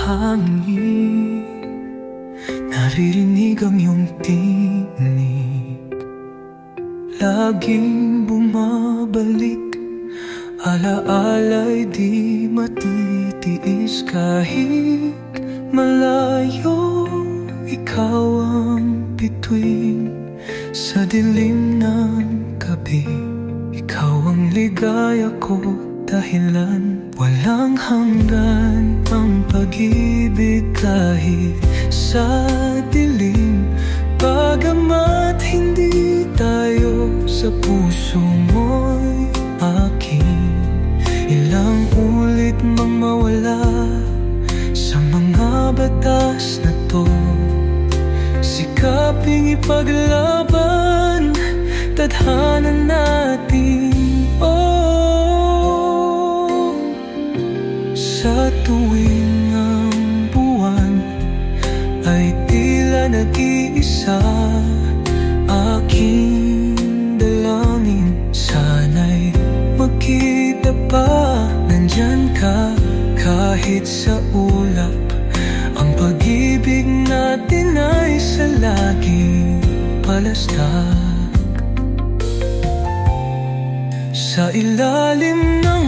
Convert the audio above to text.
hangin, naririnig ang iyong tinig. Laging bumabalik, alaala'y di matitiis. Kahit malayo, ikaw ang bituin sa dilim ng gabi. Ikaw ang ligaya ko, dahilan walang hanggan ang pag-ibig. Kahit sa dilim, bagamat hindi tayo, sa puso mo'y akin. Ilang ulit mang mawala sa mga batas na to, sikaping ipaglaban tadhana natin. Oh, sa tuwing ang buwan ay tila nag-iisa, aking dalangin sana'y magkita pa. Nandyan ka kahit sa ulap, ang pag-ibig natin ay sa laging palastak. Sa ilalim ng